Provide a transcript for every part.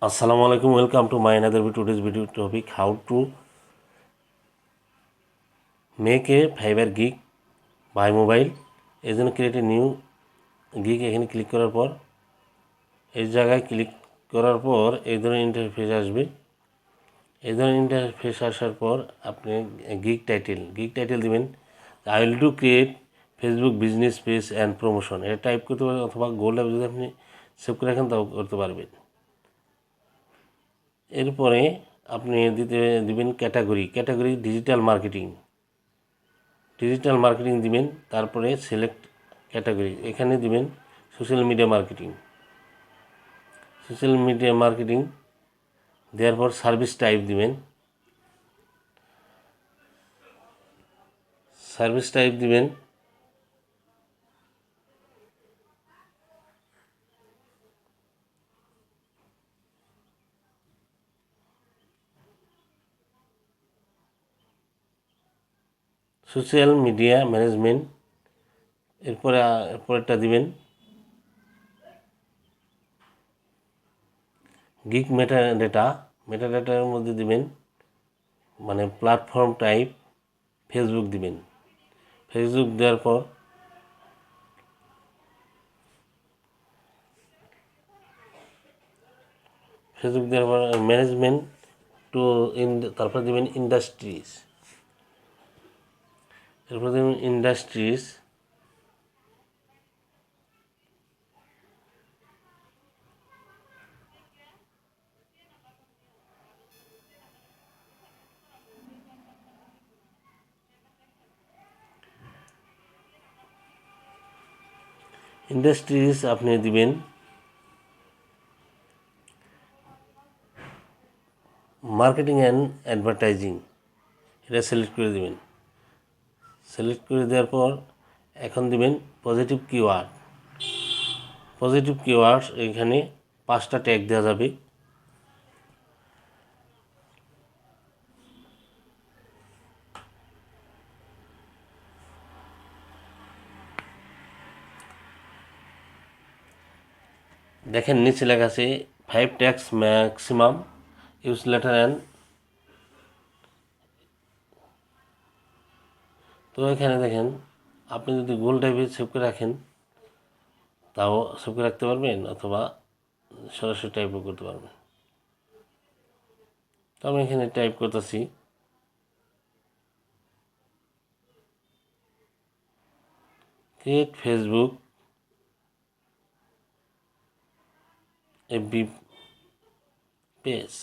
Assalamu alaikum. Welcome to my another video. Today's video topic: how to make a Fiverr gig by mobile. এই জন্য create a new gig এখানে click করার পর এই জায়গায় click করার পর এই ধরনের ইন্টারফেস আসবে। এই ধরনের ইন্টারফেস আসার পর আপনি গিগ টাইটেল দিবেন I will do create Facebook business page and promotion এটা টাইপ করতে পারেন অথবা গোল্ড যদি আপনি সেভ করে রাখেন তাও করতে পারবেন। এরপরে আপনি দিবেন ক্যাটাগরি ডিজিটাল মার্কেটিং দিবেন। তারপরে সিলেক্ট ক্যাটাগরি এখানে দিবেন সোশ্যাল মিডিয়া মার্কেটিং দেওয়ার পর সার্ভিস টাইপ দিবেন। সোশ্যাল মিডিয়া ম্যানেজমেন্ট এরপরেরটা দিবেন গিগ মেটাডাটার মধ্যে দিবেন মানে প্ল্যাটফর্ম টাইপ ফেসবুক দিবেন। ফেসবুক দেওয়ার পর ম্যানেজমেন্ট টু তারপর দিবেন ইন্ডাস্ট্রিজ। এরপর দিবেন ইন্ডাস্ট্রিজ আপনি দিবেন মার্কেটিং অ্যান্ড অ্যাডভার্টাইজিং এটা সিলেক্ট করে দিবেন। সিলেক্ট করে দেওয়ার পর এখন দিবেন পজিটিভ কিওয়ার্ডস এখানে 5টা ট্যাগ দেওয়া যাবে। দেখেন নিচে লেখা আছে 5 tags maximum use letter and. তো এখানে দেখেন আপনি যদি গোল টাইপে সেভ করে রাখেন তাও সেভ করে রাখতে পারবেন অথবা সরাসরি টাইপও করতে পারবেন। তো আমি এখানে টাইপ করতেছি ক্রিয়েট ফেসবুক এফবি পেজ।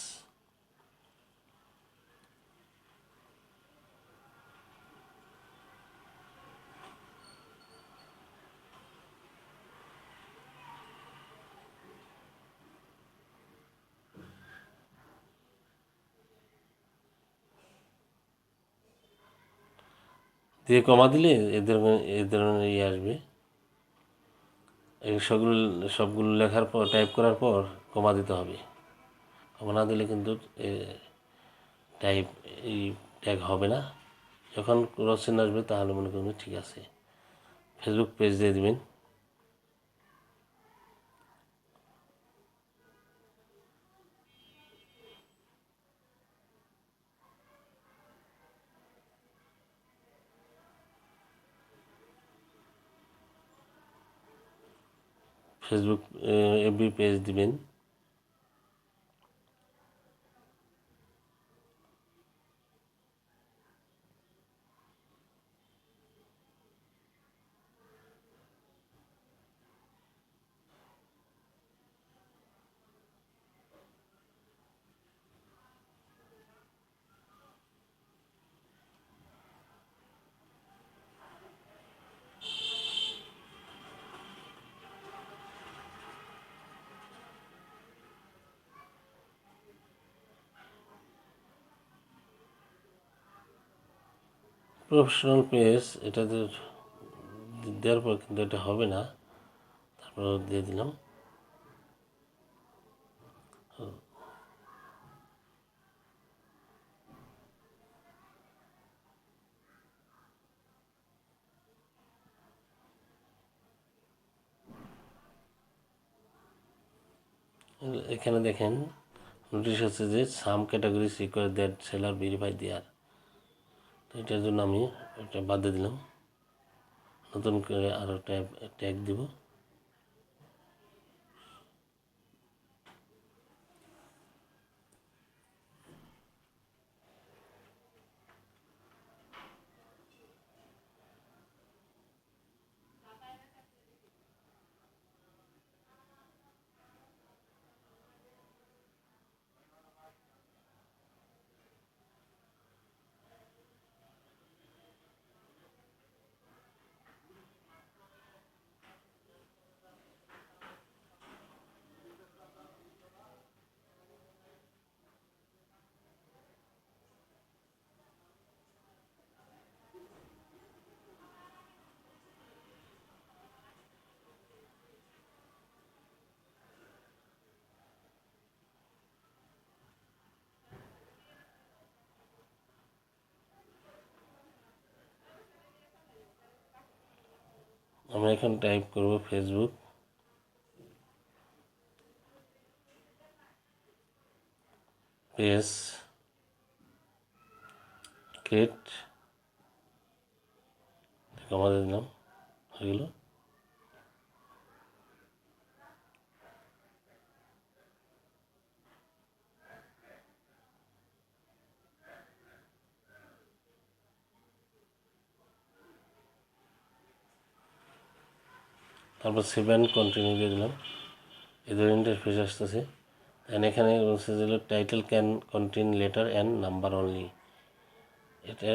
দিয়ে কমা দিলে এ ধরনের ইয়ে আসবে। এই সবগুলো লেখার পর টাইপ করার পর কমা দিতে হবে। কমা না দিলে কিন্তু এই ট্যাগ হবে না। যখন ক্রস চিহ্ন আসবে তাহলে মনে করবেন ঠিক আছে। ফেসবুক পেজ দিয়ে দিবেন। ফেসবুক এফবি পেজ দিবেন। প্রফেশনাল পেজ এটা দেওয়ার পর কিন্তু এটা হবে না। তারপর দিয়ে দিলাম। এখানে দেখেন নোটিশ হচ্ছে যে some categories require that seller verify their. তো এটার জন্য আমি এটা বাদ দিয়ে দিলাম, নতুন করে আরও ট্যাগ দিব। আমরা এখন টাইপ করব ফেসবুক পেজ ক্রিয়েট, আমাদের দিলাম হয়ে গেল। তারপর সেভ অ্যান্ড কন্টিনিউ দিয়ে দিলাম। এদের ইন্টারফেস আসতেছে, অ্যান্ড এখানে বলছে যে title can contain letter and number only. এটা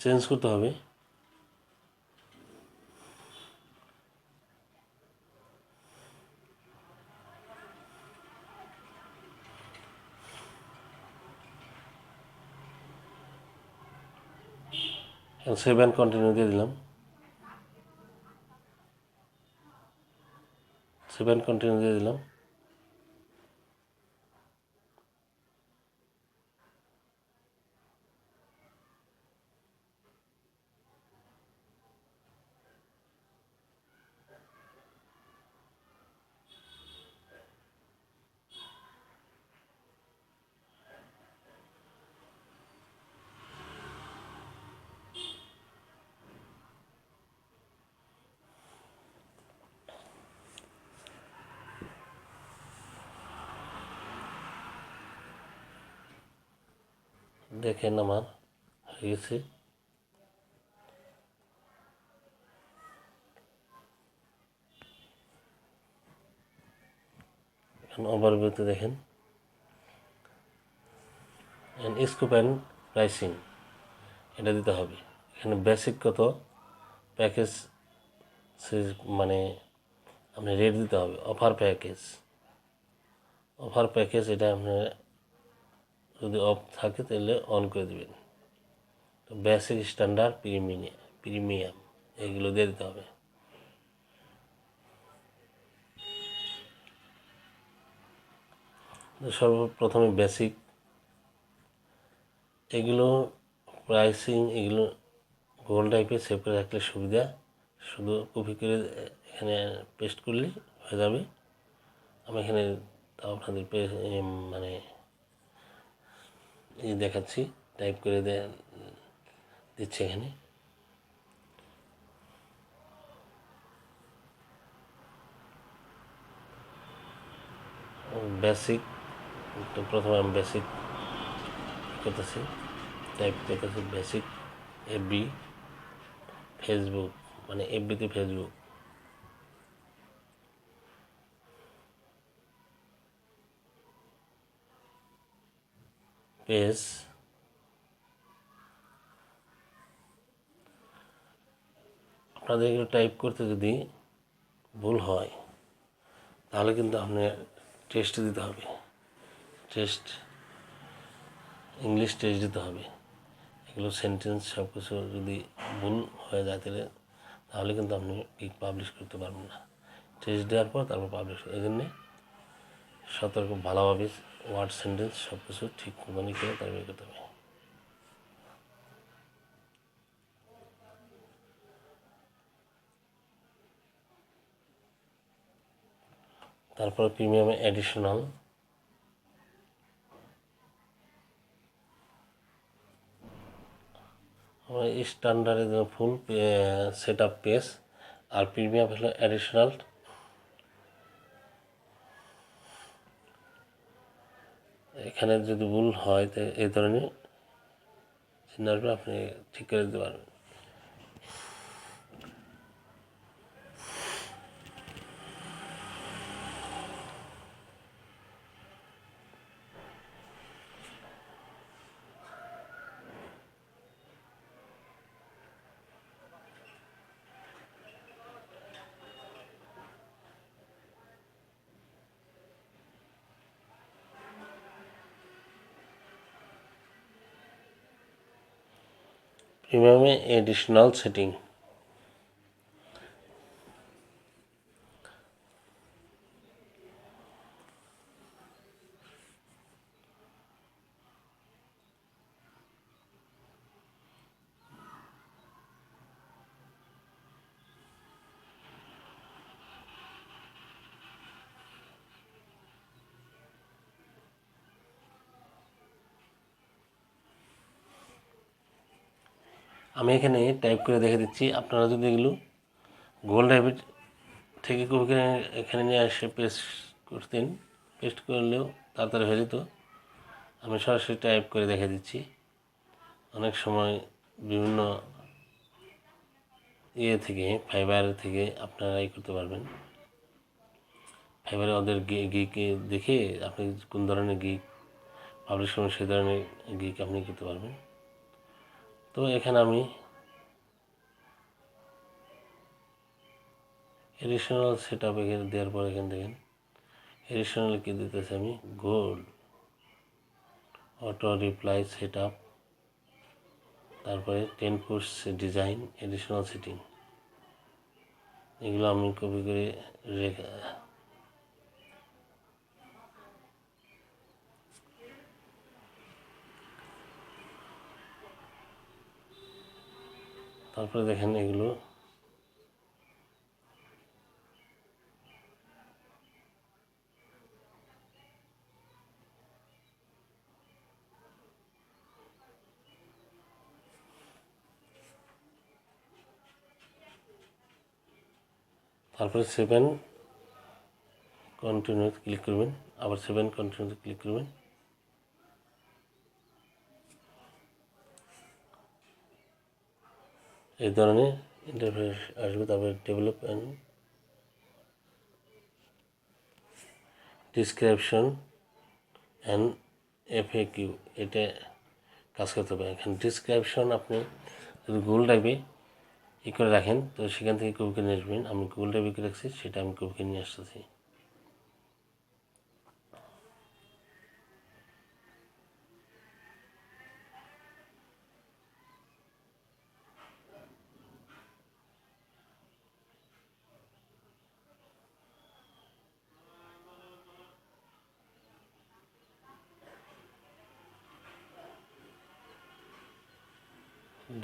চেঞ্জ করতে হবে। সেভ অ্যান্ড কন্টিনিউ দিয়ে দিলাম। সেভ অ্যান্ড কন্টিনিউ দিয়ে দিলাম। দেখেন আমার হয়ে গেছে। এখন ওভারভিউতে দেখেন স্কোপ অ্যান্ড প্রাইসিং এটা দিতে হবে। এখানে বেসিক কত, প্যাকেজ মানে আপনি রেট দিতে হবে। অফার প্যাকেজ এটা আপনার যদি অফ থাকে তাহলে অন করে দেবেন। তো বেসিক, স্ট্যান্ডার্ড, প্রিমিয়াম এগুলো দিয়ে দিতে হবে। সর্বপ্রথমে বেসিক, এগুলো প্রাইসিং এগুলো গুগল টাইপে সেভ করে রাখলে সুবিধা, শুধু কপি করে এখানে পেস্ট করলে হয়ে যাবে। আমি এখানে আপনাদের মানে এই দেখাচ্ছি, টাইপ করে দিচ্ছি এখানে। বেসিক, তো প্রথমে আমি বেসিক করতেছি, টাইপ করতেছি বেসিক এফবি ফেসবুক, মানে এফবিতে ফেসবুক। পেজ আপনাদের এগুলো টাইপ করতে যদি ভুল হয় তাহলে কিন্তু আপনার টেস্ট দিতে হবে, টেস্ট ইংলিশ টেস্ট দিতে হবে। এগুলো সেন্টেন্স সব কিছু যদি ভুল হয়ে যায় তাহলে কিন্তু আপনি গিগ পাবলিশ করতে পারবেন না। টেস্ট দেওয়ার পর তারপর পাবলিশ, এই জন্যে সতর্ক, ভালোভাবে ওয়ার্ড সেন্টেন্স সব কিছু ঠিক মতনই করে তারপরে করতে হবে। তারপর প্রিমিয়ামে অ্যাডিশনাল, আমরা স্ট্যান্ডার্ডের জন্য ফুল সেট আপ পেজ, আর প্রিমিয়াম হলো অ্যাডিশনাল। এখানে যদি ভুল হয় তো এই ধরনের চিহ্ন আসবে, আপনি ঠিক করে দিতে পারবেন। প্রিমিয়ামে এডিশনাল সেটিং, আমি এখানে টাইপ করে দেখে দিচ্ছি। আপনারা যদি এগুলো গুগল ড্রাইভের থেকে কপি করে এখানে নিয়ে এসে পেস্ট করলেও তাড়াতাড়ি হয়ে যেত। আমি সরাসরি টাইপ করে দেখে দিচ্ছি। অনেক সময় বিভিন্ন থেকে ফাইবার থেকে আপনারা করতে পারবেন। ফাইবারে ওদের গিকে দেখে আপনি কোন ধরনের গিক পাবলিশ করবেন সেই ধরনের গিক আপনি করতে পারবেন। তো এখানে আমি এডিশনাল সেট আপ এখানে দেওয়ার পর এখানে দেখেন এডিশনাল কী দিতেছে আমি গোল অটো রিপ্লাই সেট আপ, তারপরে 10 পুশ ডিজাইন এডিশনাল সেটিং, এগুলো আমি কপি করে রেখে তারপরে দেখেন এগুলো তারপরে 7 কন্টিনিউতে ক্লিক করবেন, আবার 7 কন্টিনিউতে ক্লিক করবেন। এই ধরনের ইন্টারফেস আসবে। তারপরে develop and description and FAQ, এটা কাজ করতে হবে। এখানে ডিসক্রিপশন আপনি যদি গুগল ড্রাইভে করে রাখেন তো সেখান থেকে কপি করে নিয়ে আসবেন। আমি গুগল ড্রাইভে করে রাখছি, সেটা আমি কপি করে নিয়ে আসতেছি।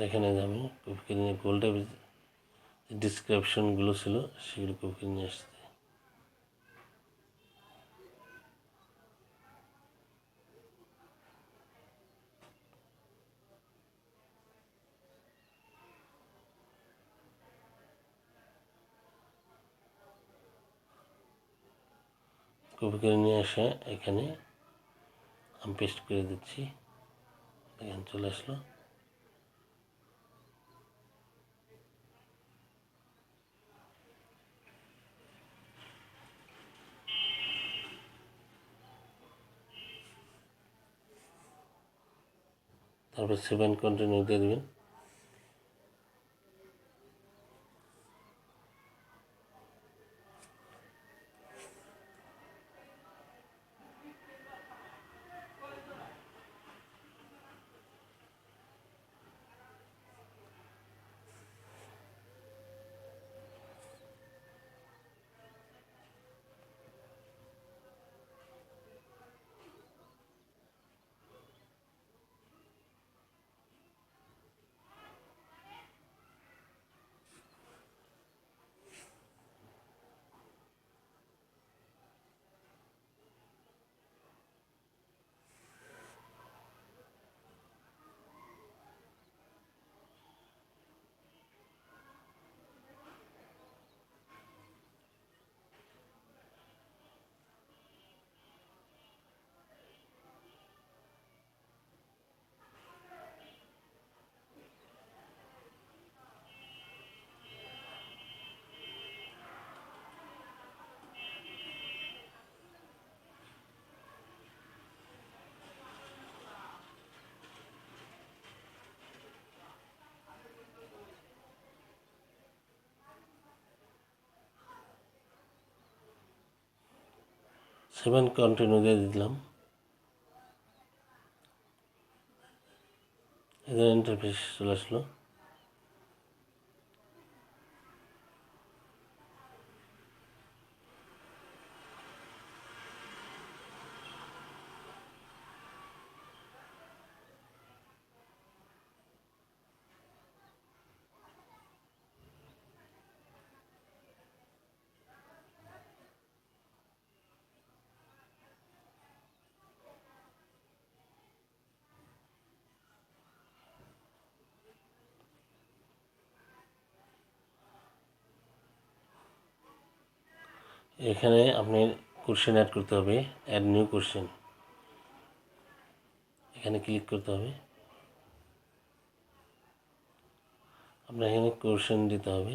দেখেন আমি কপি করে নিয়ে গুগল ড্রাইভে ডিসক্রিপশনগুলো ছিল সেগুলো কপি করে নিয়ে আসছি। কপি করে নিয়ে এসে এখানে আমি পেস্ট করে দিচ্ছি। দেখেন চলে আসলো। তারপর 7 কন্টিনিউ দিয়ে দেবেন। 7 কন্টিনিউ দিয়ে দিলাম। এদের ইন্টারফেস চলে আসলো। এখানে আপনি কোশ্চেন অ্যাড করতে হবে, অ্যাড নিউ কোশ্চেন, এখানে ক্লিক করতে হবে। আপনার এখানে কোশ্চেন দিতে হবে।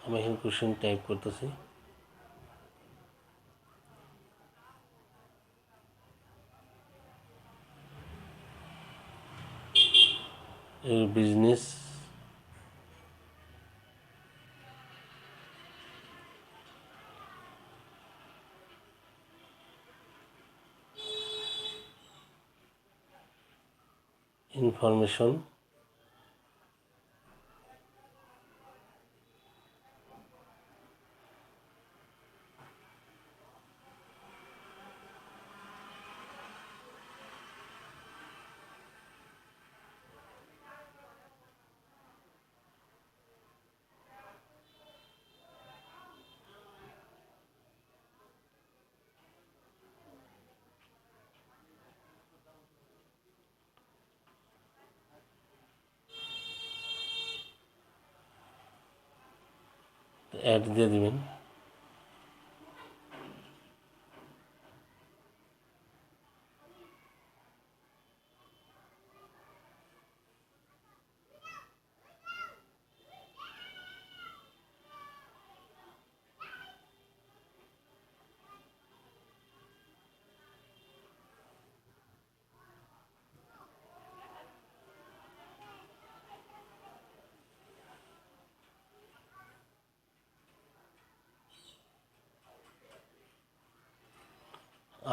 আমি এখানে কোশ্চেন টাইপ করতেছি। বিজনেস, ইনফরমেশন, অ্যাড দিয়ে দিবেন।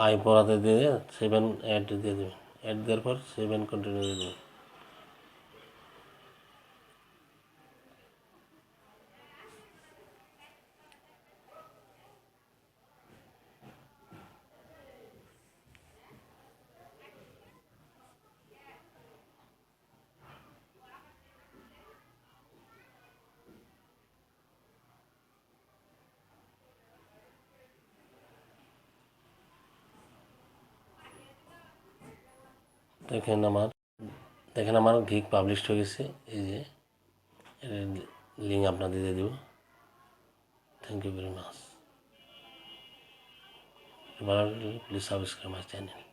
আয় পড়াতে দিয়ে 7 অ্যাড দিয়ে দেবেন। অ্যাড দেওয়ার পর 7 কন্টিনিউ দিয়ে দেবেন। দেখেন আমার গিগ পাবলিশ হয়ে গেছে। এই যে লিঙ্ক আপনাদের দিয়ে দেব। Thank you very much. Please subscribe my channel.